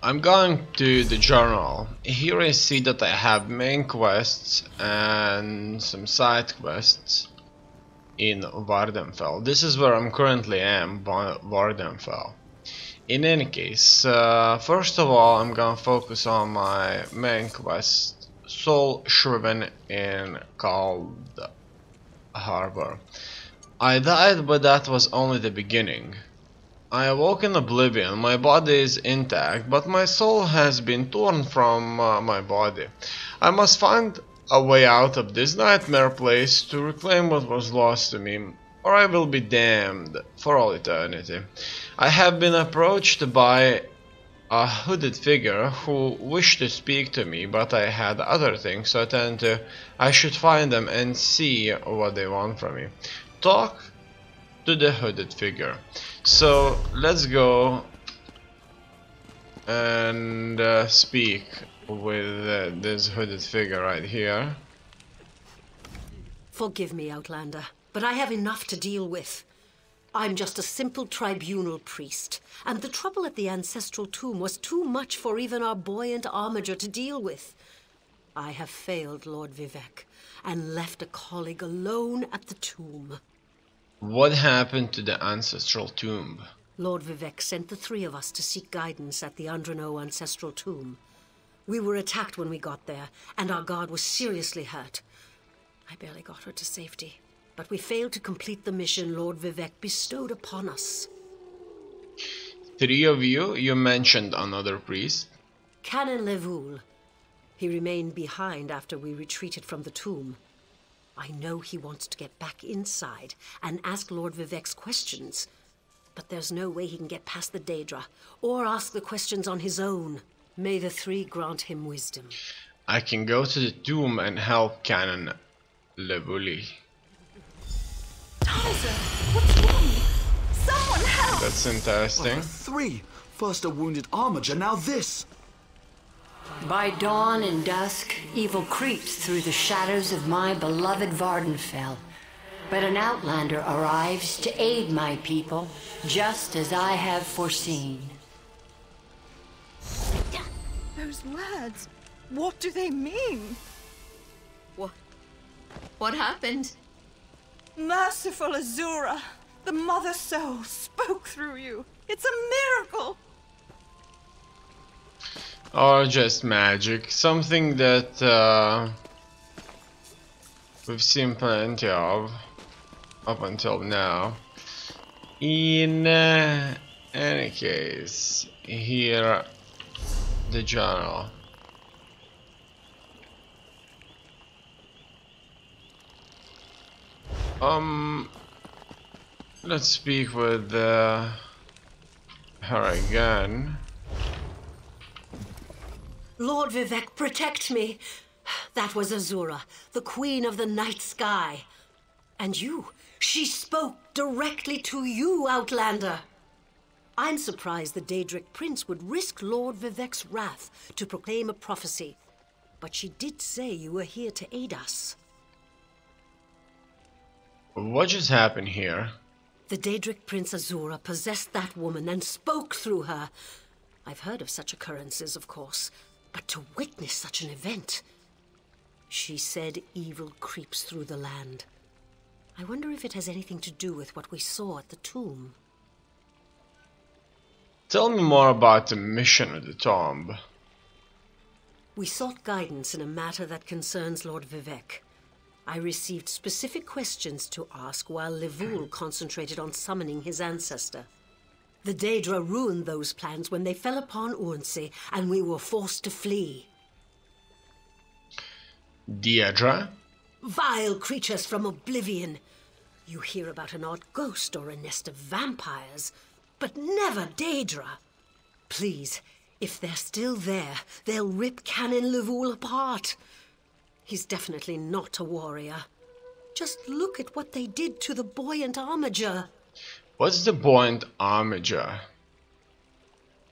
I'm going to the journal. Here I see that I have main quests and some side quests in Vardenfell. This is where I'm currently am, Vardenfell. In any case, first of all, I'm gonna focus on my main quest, Soul Shriven in Cold Harbor. I died, but that was only the beginning. I awoke in oblivion. My body is intact, but my soul has been torn from my body. I must find a way out of this nightmare place to reclaim what was lost to me, or I will be damned for all eternity. I have been approached by a hooded figure who wished to speak to me, but I had other things to attend to. I should find them and see what they want from me. Talk to the hooded figure. So let's go and speak with this hooded figure right here. Forgive me, Outlander, but I have enough to deal with. I'm just a simple tribunal priest, and the trouble at the ancestral tomb was too much for even our buoyant armiger to deal with. I have failed Lord Vivec, and left a colleague alone at the tomb. What happened to the ancestral tomb? Lord Vivec sent the three of us to seek guidance at the Andrano ancestral tomb. We were attacked when we got there, and our guard was seriously hurt. I barely got her to safety, but we failed to complete the mission Lord Vivec bestowed upon us. Three of you mentioned another priest? Canon Levoul. He remained behind after we retreated from the tomb. I know he wants to get back inside and ask Lord Vivec's questions, but there's no way he can get past the Daedra, or ask the questions on his own. May the three grant him wisdom. I can go to the tomb and help Canon Levoul. Tyser, what's wrong? Someone help! That's interesting. Three. First a wounded armiger, now this. By dawn and dusk, evil creeps through the shadows of my beloved Vardenfell. But an outlander arrives to aid my people, just as I have foreseen. Those words, what do they mean? What happened? Merciful Azura, the Mother Soul spoke through you. It's a miracle! Or just magic. Something that we've seen plenty of up until now. In any case, here the journal. Let's speak with her again. Lord Vivec, protect me. That was Azura, the queen of the night sky. And you, she spoke directly to you, Outlander. I'm surprised the Daedric prince would risk Lord Vivec's wrath to proclaim a prophecy. But she did say you were here to aid us. What just happened here? The Daedric Prince Azura possessed that woman and spoke through her. I've heard of such occurrences, of course, but to witness such an event... She said evil creeps through the land. I wonder if it has anything to do with what we saw at the tomb. Tell me more about the mission at the tomb. We sought guidance in a matter that concerns Lord Vivec. I received specific questions to ask while Levoul concentrated on summoning his ancestor. The Daedra ruined those plans when they fell upon Urnsey, and we were forced to flee. Daedra? Vile creatures from oblivion. You hear about an odd ghost or a nest of vampires, but never Daedra. Please, if they're still there, they'll rip Canon Levoul apart. He's definitely not a warrior. Just look at what they did to the buoyant armiger. What's the buoyant armiger?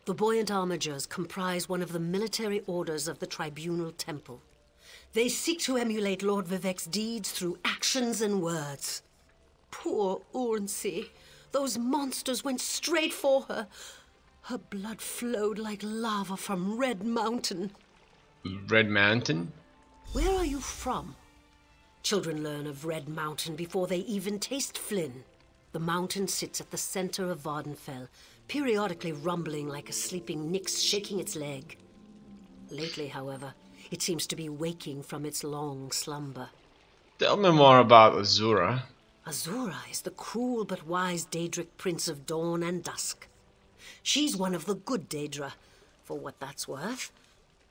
The buoyant armigers comprise one of the military orders of the Tribunal Temple. They seek to emulate Lord Vivec's deeds through actions and words. Poor Urnsey. Those monsters went straight for her. Her blood flowed like lava from Red Mountain. Red Mountain? Where are you from? Children learn of Red Mountain before they even taste Flynn. The mountain sits at the center of Vardenfell, periodically rumbling like a sleeping Nyx shaking its leg. Lately, however, it seems to be waking from its long slumber. Tell me more about Azura. Azura is the cruel but wise Daedric Prince of Dawn and Dusk. She's one of the good Daedra, for what that's worth.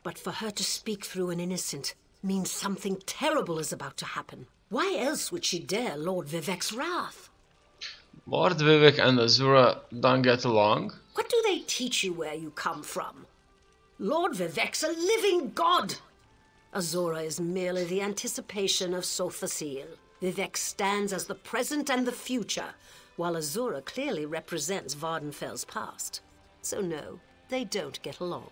But for her to speak through an innocent means something terrible is about to happen. Why else would she dare Lord Vivek's wrath? Lord Vivek and Azura don't get along? What do they teach you where you come from? Lord Vivek's a living god! Azura is merely the anticipation of Sothasil. Vivek stands as the present and the future, while Azura clearly represents Vardenfell's past. So no, they don't get along.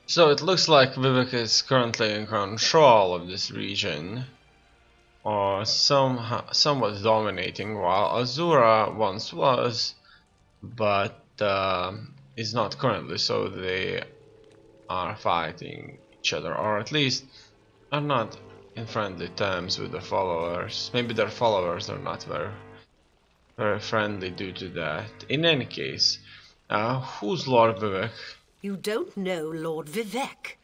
So it looks like Vivek is currently in control of this region, or somewhat dominating, while Azura once was, but is not currently, so they are fighting each other, or at least are not in friendly terms with the followers. Maybe their followers are not very friendly due to that. In any case, who's Lord Vivek? You don't know Lord Vivek,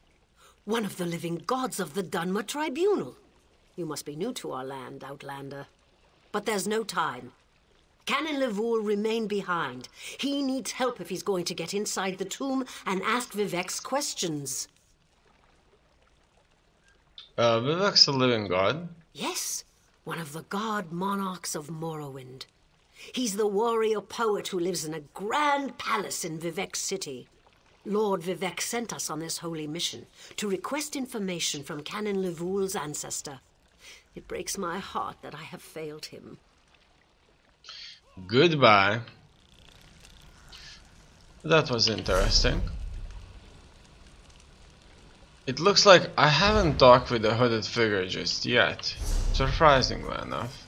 one of the living gods of the Dunmer Tribunal. You must be new to our land, Outlander. But there's no time. Canon Levoul remain behind. He needs help if he's going to get inside the tomb and ask Vivek's questions. Vivek's a living god? Yes, one of the god monarchs of Morrowind. He's the warrior poet who lives in a grand palace in Vivek City. Lord Vivek sent us on this holy mission to request information from Canon Levoul's ancestor. It breaks my heart that I have failed him. Goodbye. That was interesting. It looks like I haven't talked with the hooded figure just yet, surprisingly enough.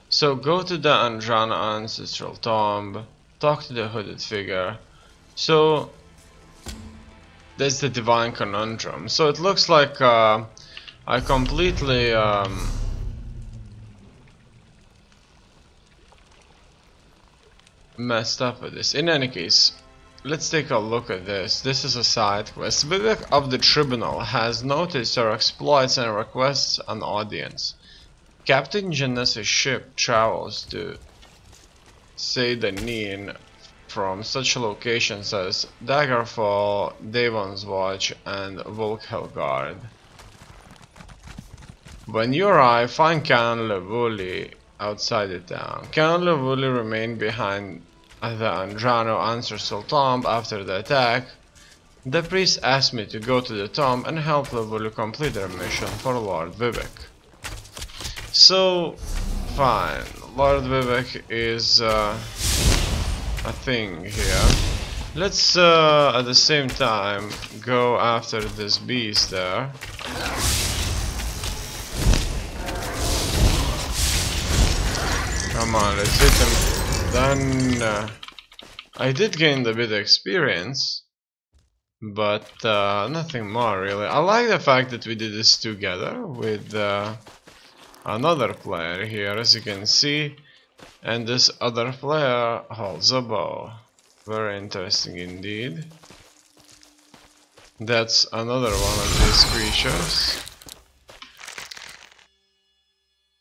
So go to the Andrana ancestral tomb, talk to the hooded figure. So that's the divine conundrum. So it looks like I completely messed up with this. In any case, let's take a look at this. This is a side quest. Vivek of the Tribunal has noticed your exploits and requests an audience. Captain Janessa's ship travels to Seydanin from such locations as Daggerfall, Daemon's Watch, and Volkhelgard. When you arrive, find Canon Levoul outside the town. Canon Levoul remained behind at the Andrano ancestral tomb after the attack. The priest asked me to go to the tomb and help Levoul complete their mission for Lord Vivek. So, fine. Lord Vivek is a thing here. Let's at the same time go after this beast there. Come on, let's hit him. Then I did gain a bit of experience, but nothing more really. I like the fact that we did this together with another player here, as you can see, and this other player holds a bow. Very interesting indeed. That's another one of these creatures.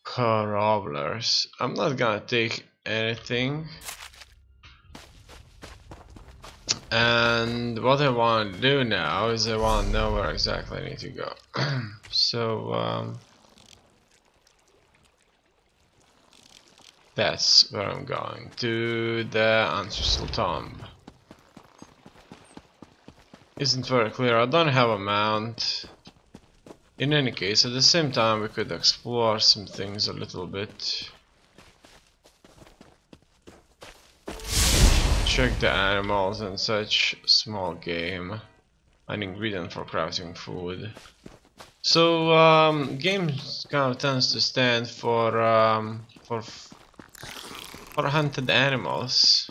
Cobblers. I'm not gonna take anything. And what I want to do now is I want to know where exactly I need to go. So that's where I'm going, to the ancestral tomb. Isn't very clear. I don't have a mount. In any case, at the same time we could explore some things a little bit. Check the animals and such. Small game. An ingredient for crafting food. So game kind of tends to stand for hunted animals.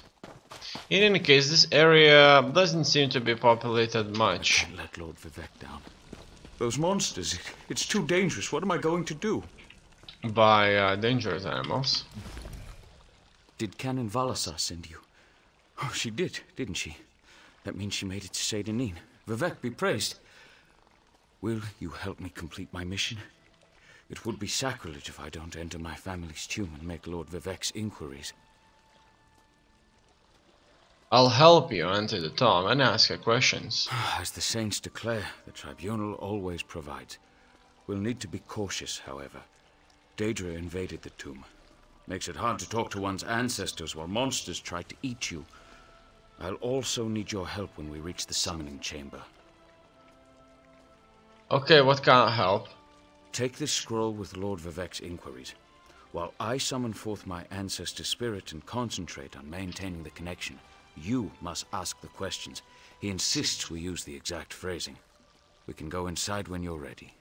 In any case, this area doesn't seem to be populated much. I can't let Lord Vivek down. Those monsters, it's too dangerous. What am I going to do? By dangerous animals. Did Canon Valasar send you? Oh, she did, didn't she? That means she made it to Seydanin. Vivek be praised. Will you help me complete my mission? It would be sacrilege if I don't enter my family's tomb and make Lord Vivek's inquiries. I'll help you enter the tomb and ask her questions. As the saints declare, the tribunal always provides. We'll need to be cautious, however. Daedra invaded the tomb. Makes it hard to talk to one's ancestors while monsters try to eat you. I'll also need your help when we reach the summoning chamber. Okay, what kind of help? Take this scroll with Lord Vivek's inquiries, while I summon forth my ancestor spirit and concentrate on maintaining the connection. You must ask the questions. He insists we use the exact phrasing. We can go inside when you're ready.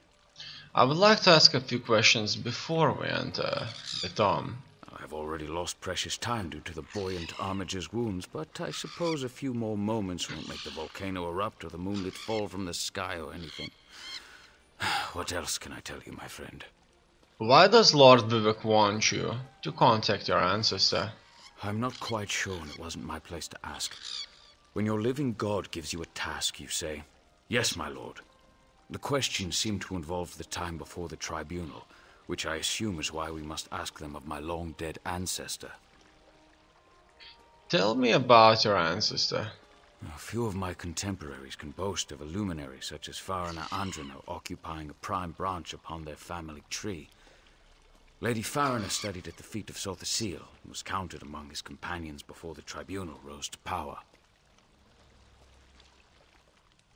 I would like to ask a few questions before we enter the tomb. I've already lost precious time due to the buoyant Armiger's wounds, but I suppose a few more moments won't make the volcano erupt or the moonlit fall from the sky or anything. What else can I tell you, my friend? Why does Lord Vivek want you to contact your ancestor? I'm not quite sure, and it wasn't my place to ask. When your living god gives you a task, you say, "Yes, my lord." The questions seem to involve the time before the tribunal, which I assume is why we must ask them of my long-dead ancestor. Tell me about your ancestor. A few of my contemporaries can boast of a luminary such as Farina Andrino occupying a prime branch upon their family tree. Lady Farina studied at the feet of Sothasil and was counted among his companions before the tribunal rose to power.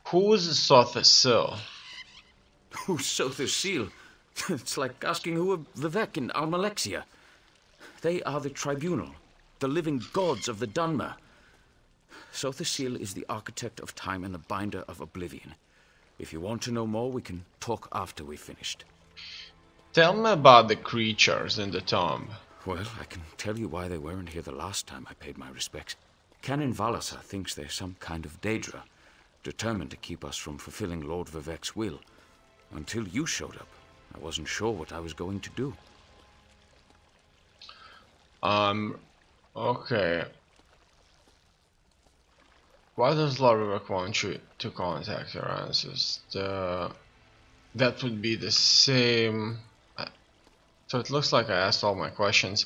Who's Sothasil? Who's Sothasil? It's like asking who are Vivek and Almalexia. They are the tribunal, the living gods of the Dunmer. Sothasil is the architect of time and the binder of oblivion. If you want to know more, we can talk after we've finished. Tell me about the creatures in the tomb. Well, I can tell you why they weren't here the last time I paid my respects. Canon Valasar thinks they're some kind of Daedra, determined to keep us from fulfilling Lord Vivek's will. Until you showed up, I wasn't sure what I was going to do. Okay. Why does Lord Vivek want you to contact your ancestor? That would be the same. So it looks like I asked all my questions.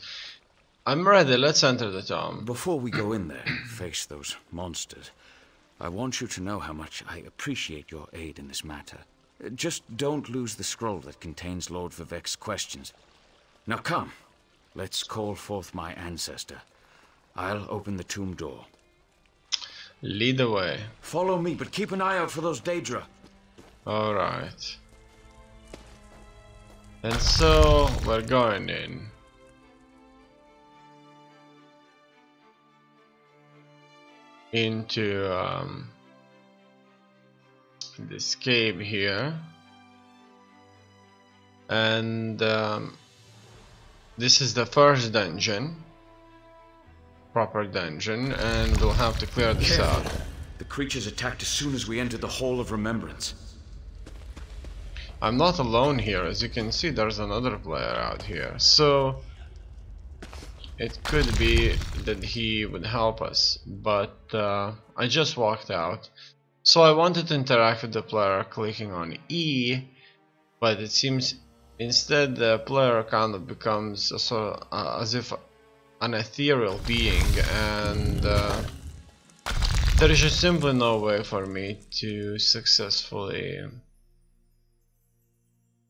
I'm ready, let's enter the tomb. Before we go in there and face those monsters, I want you to know how much I appreciate your aid in this matter. Just don't lose the scroll that contains Lord Vivek's questions. Now come, let's call forth my ancestor. I'll open the tomb door. Lead the way. Follow me, but keep an eye out for those Daedra. Alright. And so, we're going in. Into this cave here. And this is the first dungeon. Proper dungeon, and we'll have to clear this out. The creatures attacked as soon as we entered the Hall of Remembrance. I'm not alone here. As you can see, there's another player out here, so it could be that he would help us, but I just walked out. So I wanted to interact with the player clicking on E, but it seems instead the player kind of becomes as if an ethereal being, and there is just simply no way for me to successfully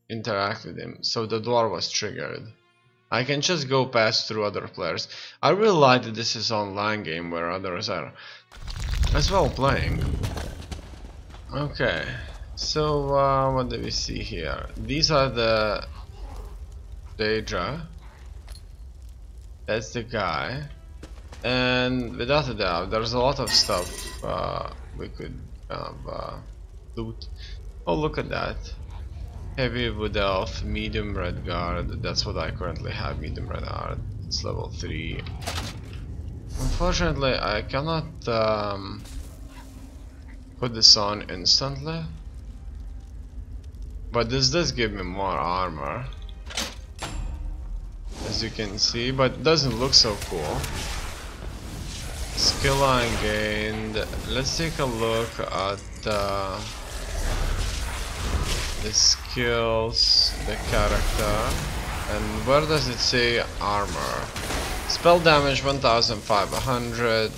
interact with him. So the door was triggered. I can just go past through other players. I really like that this is an online game where others are as well playing. Okay, so what do we see here? These are the Daedra. That's the guy, and without a doubt there's a lot of stuff we could loot. Oh, look at that. Heavy wood elf, medium red guard. That's what I currently have, medium red guard. It's level 3. Unfortunately, I cannot put this on instantly, but this does give me more armor, as you can see, but it doesn't look so cool. Skill line gained. Let's take a look at the skills, the character, and where does it say armor? Spell damage 1500,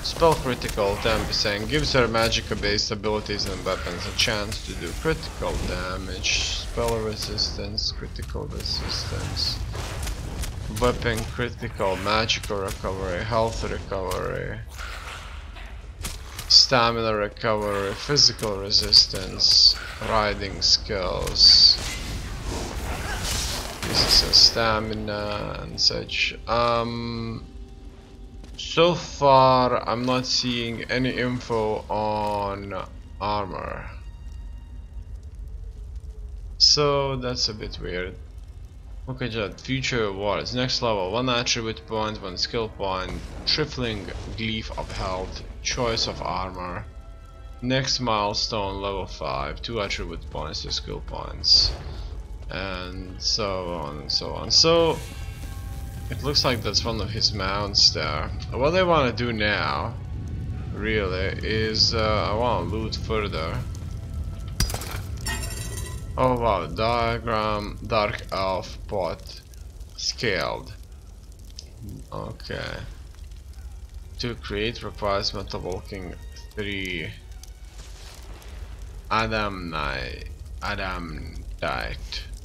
spell critical 10%, gives her magic based abilities and weapons a chance to do critical damage, spell resistance, critical resistance, weapon critical, magical recovery, health recovery, stamina recovery, physical resistance, riding skills. This is a stamina and such. So far I'm not seeing any info on armor, so that's a bit weird. Okay, Jad, future awards. Next level, 1 attribute point, 1 skill point, trifling glyph of health, choice of armor. Next milestone, level 5, 2 attribute points, 2 skill points, and so on and so on. So it looks like that's one of his mounts there. What I want to do now, really, is I want to loot further. Oh wow, diagram, dark elf pot, scaled. Okay. To create requires metal walking 3. Adamnite,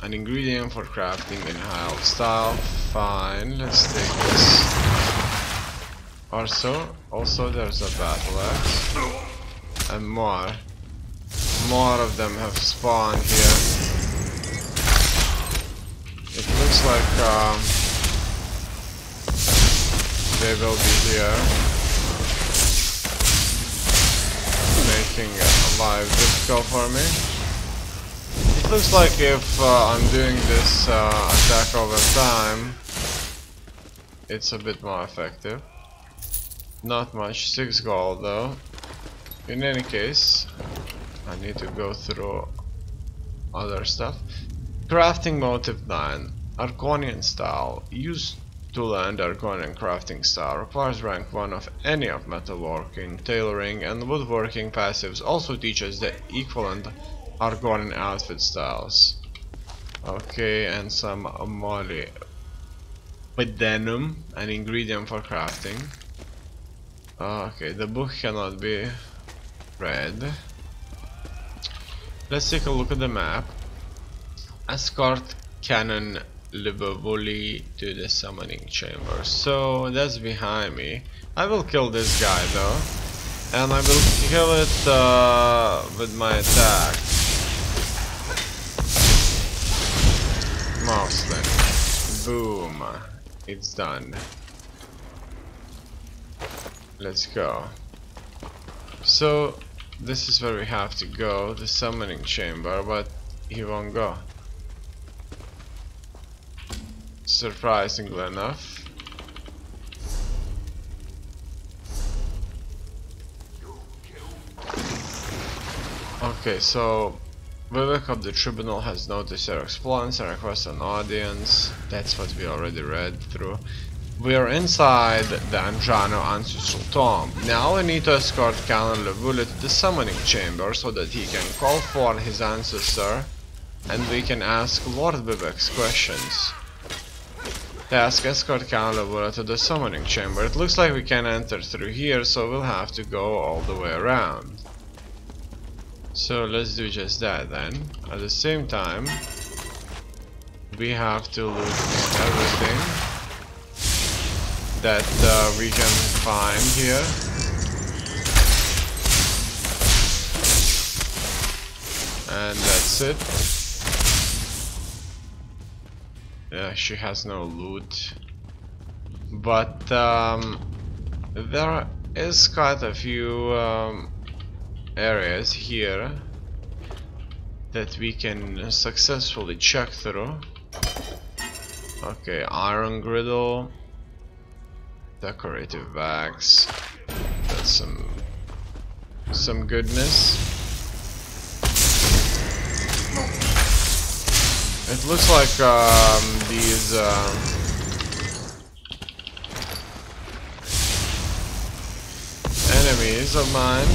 an ingredient for crafting in high style. Fine, let's take this. Also there's a battle axe and more of them have spawned here. It looks like they will be here, making life difficult for me. It looks like if I'm doing this attack over time, it's a bit more effective. Not much, 6 gold though. In any case, I need to go through other stuff. Crafting motive 9, Arconian style. Used to learn the Arconian crafting style. Requires rank 1 of any of metalworking, tailoring and woodworking passives. Also teaches the equivalent Arconian outfit styles. Okay, and some molybdenum, an ingredient for crafting. Okay, the book cannot be read. Let's take a look at the map. Escort cannon Libovuli to the summoning chamber. So that's behind me. I will kill this guy though, and I will kill it with my attack. Mostly. Boom. It's done. Let's go. So this is where we have to go, the summoning chamber, but he won't go. Surprisingly enough. Okay, so Vivek of the Tribunal has noticed your exploits and requests an audience. That's what we already read through. We are inside the Anjano ancestral tomb. Now we need to escort Canon Levule to the summoning chamber so that he can call for his ancestor and we can ask Lord Vivek's questions. Task: escort Canon Levule to the summoning chamber. It looks like we can enter through here, so we'll have to go all the way around. So let's do just that then. At the same time, we have to loot everything that we can find here. And that's it. Yeah, she has no loot. But there is quite a few areas here that we can successfully check through. Okay, iron griddle. Decorative bags. That's some goodness. It looks like these enemies of mine.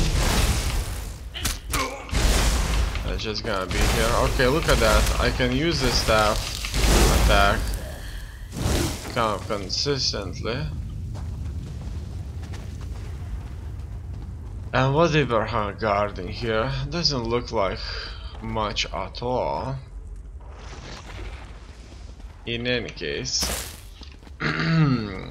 They're just gonna be here. Okay, look at that. I can use this staff attack kind of consistently. And whatever her garden here doesn't look like much at all. In any case, the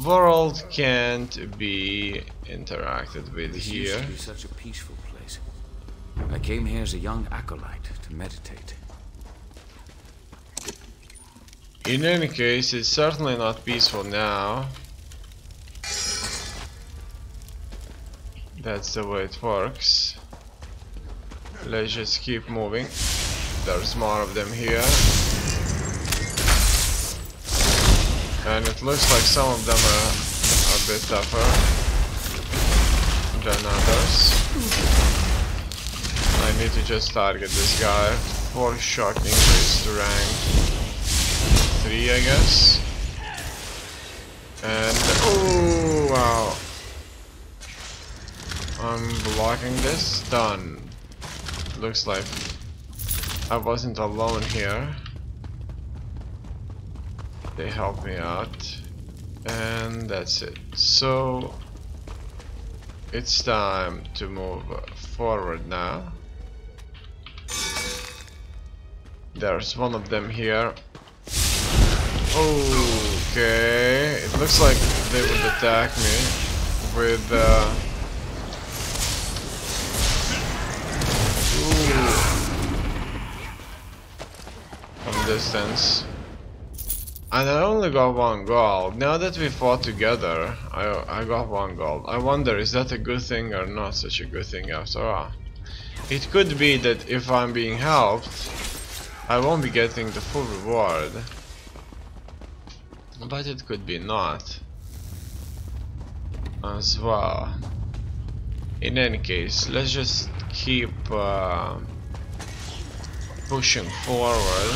world can't be interacted with This here. used to be such a peaceful place. I came here as a young acolyte to meditate. In any case, it's certainly not peaceful now. That's the way it works. Let's just keep moving. There's more of them here. And it looks like some of them are a bit tougher than others. I need to just target this guy. 4 shock increase to rank 3, I guess. And oh wow. I'm blocking this. Done. Looks like I wasn't alone here. They helped me out. And that's it. So it's time to move forward now. There's one of them here. Okay. It looks like they would attack me with from distance. And I only got 1 gold. Now that we fought together, I got 1 gold. I wonder, is that a good thing or not such a good thing after all? It could be that if I'm being helped, I won't be getting the full reward. But it could be not as well. In any case, let's just keep pushing forward.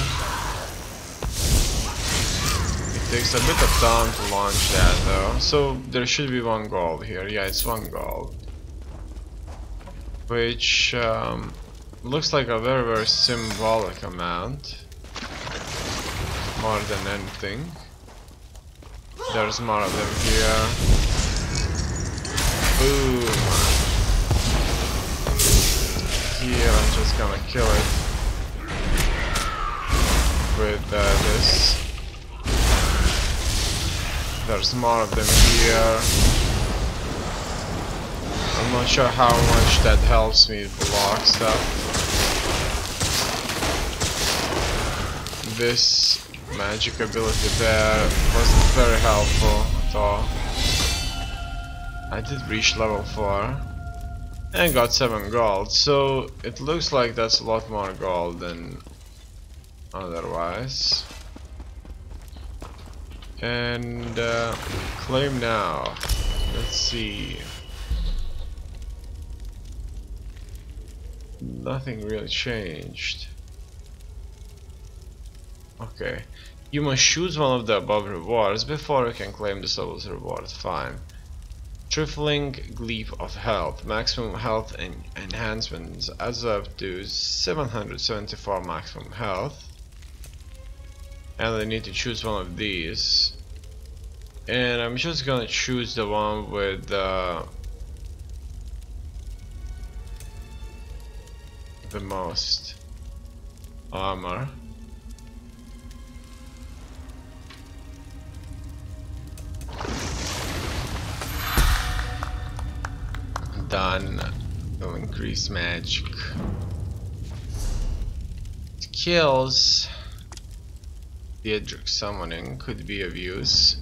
It takes a bit of time to launch that though. So there should be 1 gold here. Yeah, it's 1 gold. Which looks like a very, very symbolic amount. More than anything. There's more of them here. Boom. Here I'm just gonna kill it with this. There's more of them here. I'm not sure how much that helps me block stuff. This magic ability there wasn't very helpful at all. I did reach level 4 and got 7 gold, so it looks like that's a lot more gold than otherwise. And claim now. Let's see. Nothing really changed. Okay. You must choose one of the above rewards before you can claim the soul's reward. Fine. Trifling Gleep of Health. Maximum health and enhancements adds up to 774 maximum health. And I need to choose one of these. And I'm just gonna choose the one with the most armor. Done. Will increase magic. Skills. Theodric summoning could be of use.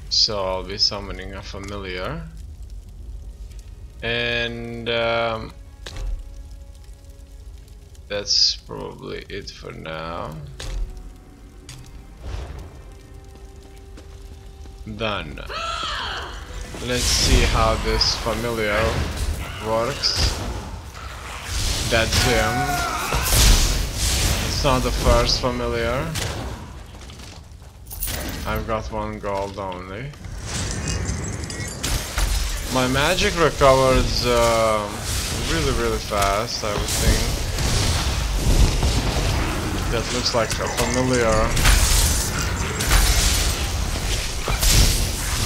So I'll be summoning a familiar. And that's probably it for now. Done. Let's see how this familiar works. That's him. It's not the first familiar. I've got 1 gold only. My magic recovers really fast, I would think. That looks like a familiar.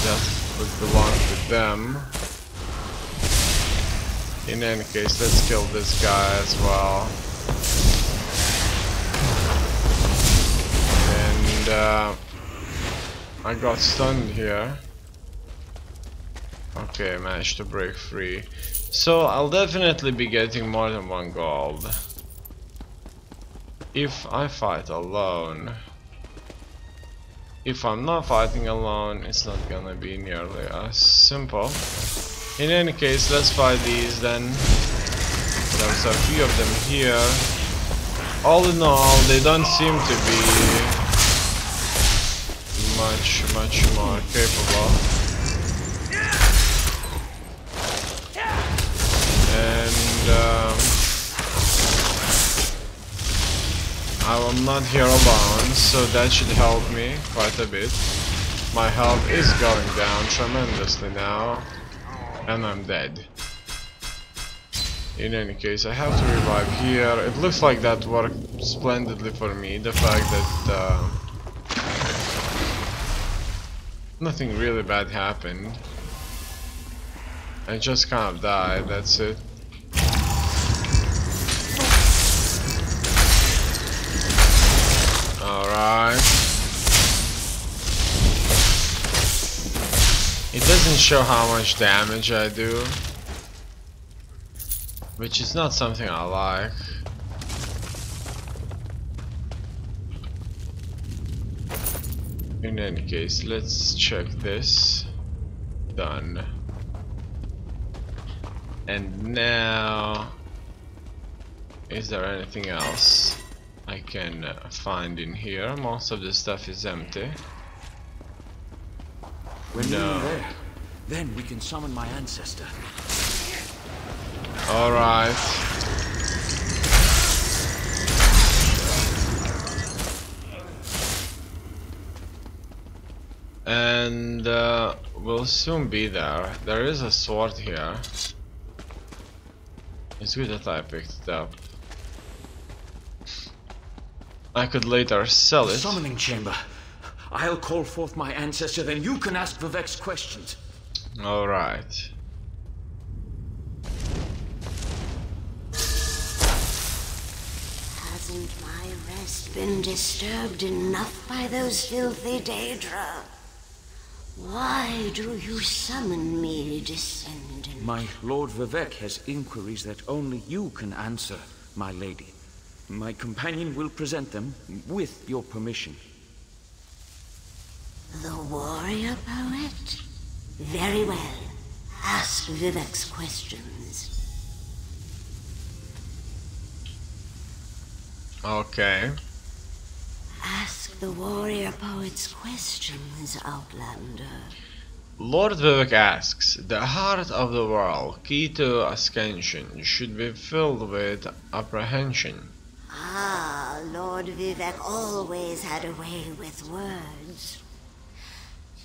That would belong to them. In any case, let's kill this guy as well. And I got stunned here. Okay, I managed to break free. So I'll definitely be getting more than 1 gold if I fight alone. If I'm not fighting alone, it's not gonna be nearly as simple. In any case, let's fight these then. There's a few of them here. All in all, they don't seem to be much more capable. And I'm not here alone, so that should help me quite a bit. My health is going down tremendously now, and I'm dead. In any case, I have to revive here. It looks like that worked splendidly for me. The fact that nothing really bad happened. I just kind of died, that's it. Alright. It doesn't show how much damage I do, which is not something I like. In any case, let's check this. Done. And now, is there anything else I can find in here? Most of the stuff is empty. When you're there, then we can summon my ancestor. Alright. And we'll soon be there. There is a sword here. It's good that I picked it up. I could later sell it. Summoning chamber. I'll call forth my ancestor, then you can ask Vivek's questions. Alright. Hasn't my rest been disturbed enough by those filthy Daedra? Why do you summon me, descendant? My Lord Vivek has inquiries that only you can answer, my lady. My companion will present them with your permission. The warrior poet? Very well. Ask Vivek's questions. Okay. Ask the warrior poet's questions, Outlander. Lord Vivek asks, the heart of the world, key to ascension, should be filled with apprehension. Ah, Lord Vivek always had a way with words.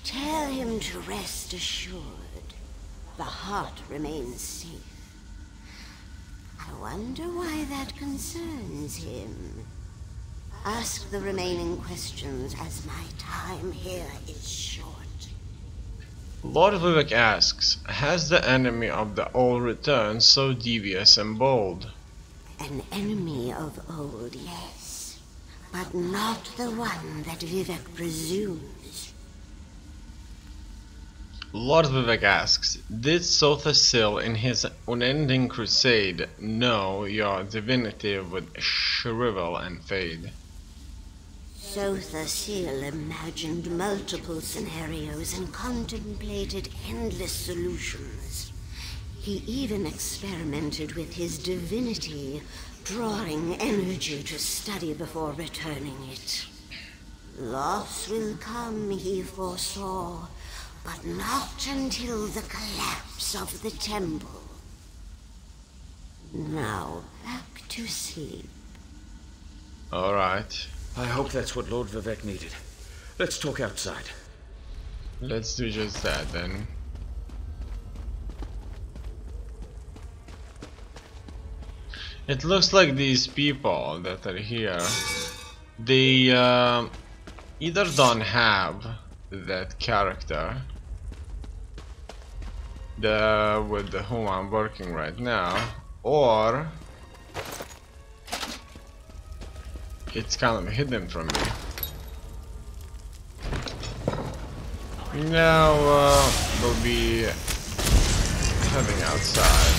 Tell him to rest assured. The heart remains safe. I wonder why that concerns him. Ask the remaining questions, as my time here is short. Lord Vivek asks, has the enemy of the old returned so devious and bold? An enemy of old, yes, but not the one that Vivek presumes. Lord Vivek asks, did Sothasil in his unending crusade know your divinity would shrivel and fade? Sothasil imagined multiple scenarios and contemplated endless solutions. He even experimented with his divinity, drawing energy to study before returning it. Loss will come, he foresaw, but not until the collapse of the temple. Now back to sleep. Alright. I hope that's what Lord Vivek needed. Let's talk outside. Let's do just that then. It looks like these people that are here, they either don't have that character with whom I'm working right now, or it's kind of hidden from me. Now we'll be heading outside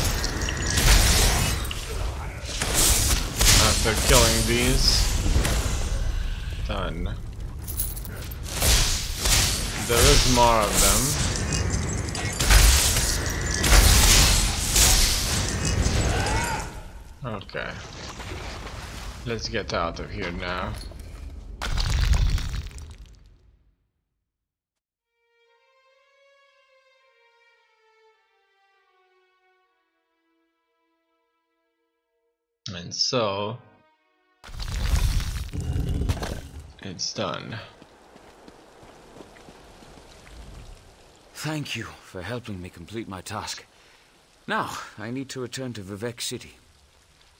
after killing these. Done. There is more of them. Okay. Let's get out of here now. And so it's done. Thank you for helping me complete my task. Now, I need to return to Vivek City.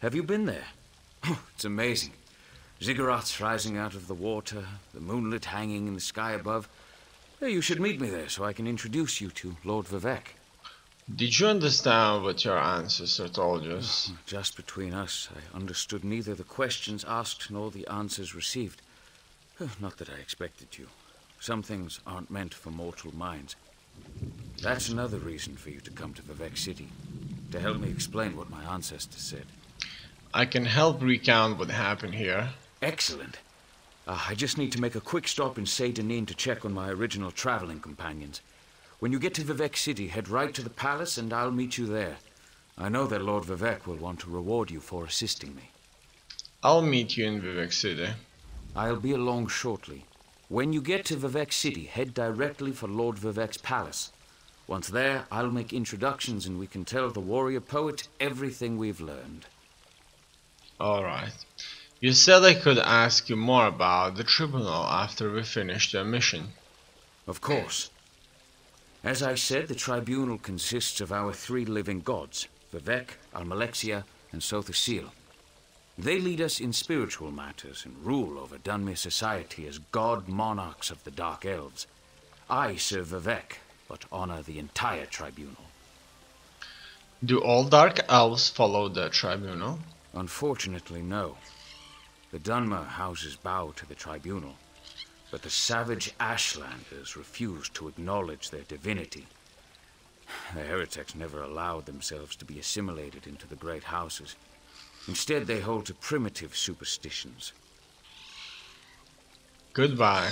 Have you been there? Oh, it's amazing. Ziggurats rising out of the water, the moonlit hanging in the sky above. You should meet me there so I can introduce you to Lord Vivek. Did you understand what your ancestor told us? Just between us, I understood neither the questions asked nor the answers received. Not that I expected you. Some things aren't meant for mortal minds. That's another reason for you to come to Vivek City, to help me explain what my ancestors said. I can help recount what happened here. Excellent. I just need to make a quick stop in Saint-Denis to check on my original traveling companions. When you get to Vivek City, head right to the palace and I'll meet you there. I know that Lord Vivek will want to reward you for assisting me. I'll meet you in Vivek City. I'll be along shortly. When you get to Vivek City, head directly for Lord Vivek's palace. Once there, I'll make introductions and we can tell the warrior poet everything we've learned. Alright. You said I could ask you more about the tribunal after we finish the mission. Of course. As I said, the tribunal consists of our 3 living gods, Vivek, Almalexia, and Sothusil. They lead us in spiritual matters and rule over Dunmer society as god monarchs of the Dark Elves. I serve Vivek, but honor the entire tribunal. Do all Dark Elves follow the tribunal? Unfortunately, no. The Dunmer houses bow to the tribunal, but the savage Ashlanders refuse to acknowledge their divinity. The heretics never allowed themselves to be assimilated into the great houses. Instead, they hold to primitive superstitions. Goodbye.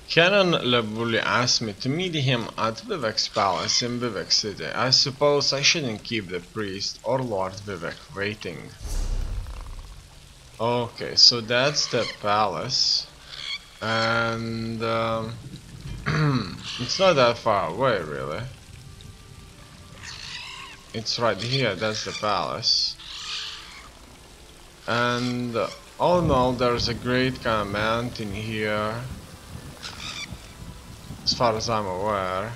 Canon Labulli asked me to meet him at Vivek's palace in Vivek City. I suppose I shouldn't keep the priest or Lord Vivek waiting. Okay, so that's the palace. And it's not that far away, really. It's right here, that's the palace. And oh no, there's a great kind of mountain here. As far as I'm aware,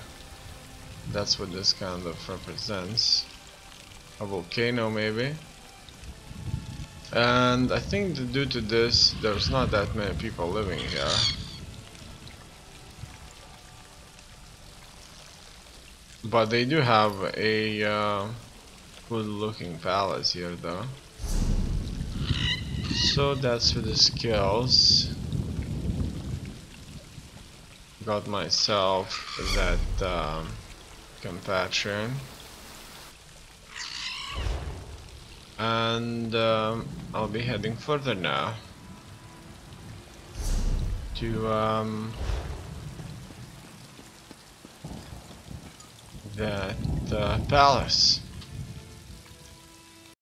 that's what this kind of represents. A volcano, maybe. And I think that due to this, there's not that many people living here. But they do have a good looking palace here though. So that's for the skills. Got myself that PATRON. And I'll be heading further now to that palace.